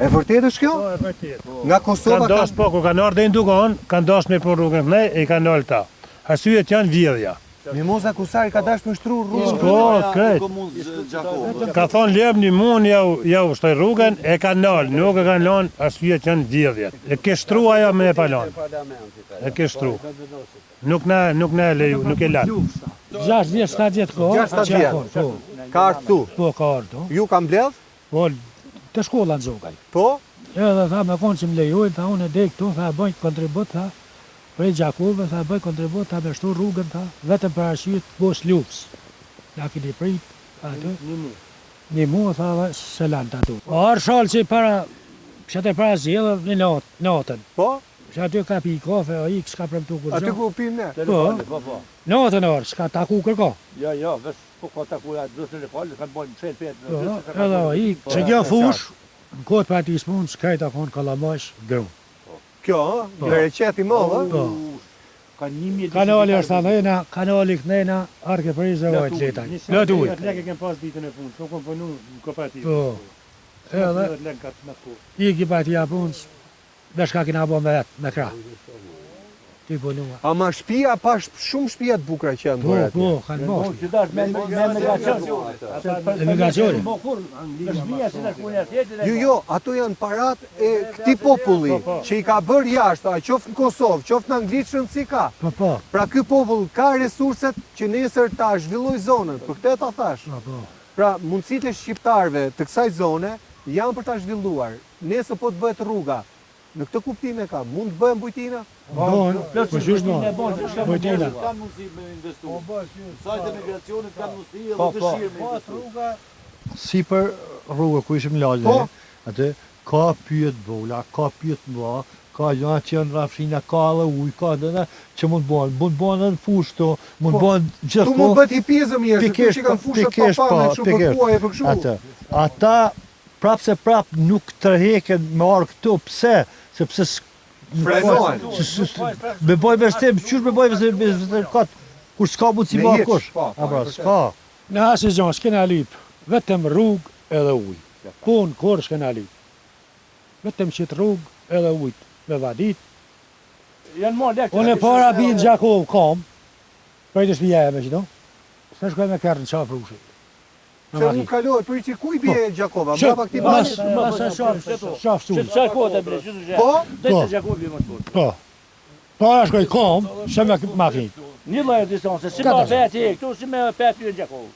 E vërtet është kjo? Po, e vërtet. Nga Kosova Kanë dos po, kur kanë ardhur në Dugon, kanë dos me për rrugën ne e kanë dalë ta. Arsyet janë vjedhja. Mimoza Kusari ka dash me shtru rrugën. Po, krejt. Ka thonë lem një mund ja ushtoj rrugën, e kanë dalë, nuk e kanë lanë, arsyet janë vjedhjet. E ke shtru ajo me e palan. E ke shtru. Nuk na e leju, nuk e lanë. 6 vjet, 7 vjet ko. 6-7 vjet. Ka ardhur. Po, ka ardhur. Ju ka mbledh? Po, të shkolla në Zogaj. Po? Edhe tha me konë që më lejojnë, tha unë e dek këtu, tha bëjnë kontribut, tha, prej Gjakove, tha bëjnë kontribut, tha me shtu rrugën, tha, vetëm për arsyet bos lufës. Ja kini prit, atë. Një mu, tha, dhe se lanë të atu. Arë shalë që para, që të para zjedhe në natën. Po? Që aty ka pi kafe, o i s'ka premtu kur Aty gjo. ku pim ne? Po, natën arë, s'ka taku kërko. Ja, vesh po ka taku atë drusën e falë, kanë bën çel pet. Po, edhe o i, që kjo fush, në kohët për ati s'mund, s'kajta konë kalamash, gru. Kjo, në reqet i mëllë, Po. Ka 1000 Kanali është thënë, kanali kënena, arke për i zëvajt letaj. Lëtë ujtë. Lekë kem pas ditën e punë, shumë kom punu në kooperativë. Po, edhe, Lekë ka të natë. i ki pa t'ja punës, dhe shka kina bo me vetë, me kra. Ti punua. ama shtëpia pa shumë shtëpia të bukura që janë Po, bërë aty. po, kanë moshtë. që dash me migracion. Emigracioni. Po kur Anglia si dash punë atje. Jo, ato janë parat e këtij populli që i ka bërë jashtë, qoftë në Kosovë, qoftë në Angli shëndsi ka. Po, Pra ky popull ka resurset që nesër ta zhvilloj zonën, për këtë ta thash. po. Pra mundësitë e shqiptarëve të kësaj zone janë për ta zhvilluar. Nesër po të bëhet rruga. Në këtë kuptim e ka, mund të bëhen bujtina? Bon, po qysh bon. Bojtina. Kanë mundësi me investu. Sajtë e migracionit kanë mundësi edhe Po, dëshirë me po, investu. Si për rrugë ku ishim lale, Po. atë ka pyet bola, ka pyet mba, ka gjëra që janë rafshina, ka edhe ujë, ka edhe që mund bën edhe fushë këto, mund bën Tu mund gjithmonë. bëhet hipizëm njerëz, tu që kanë fushat pa pa me kështu për kuaj e për kështu. Atë. Ata prap nuk tërheken me arë këtu, pse? Sepse Frenohen. me boj vështim, qysh me boj vështim kot, kur s'ka mundësi Me ma hiç, kush. po, A pra, vërtet. s'ka. Në asë gjonë, s'kena lip, vetëm rrugë edhe ujë. Punë, kur s'kena lip. Vetëm qitë rrugë edhe ujtë, me vadit. Janë më lekë. Unë e para binë Gjakovë kam, për të shpija e me qëto, s'ka shkoj me kërë në qafë rrushit. Se unë kaloj, për që kuj bje Gjakova, mbrapa këtij Mas bani. e shafë Që sulë. çka kohë bre, çu çu. Po? Dhe Gjakovi më shkurt. Po. Para shkoj kam, se me makinë. Një lloj distancë, si pa vetë këtu, si me petë në Gjakov.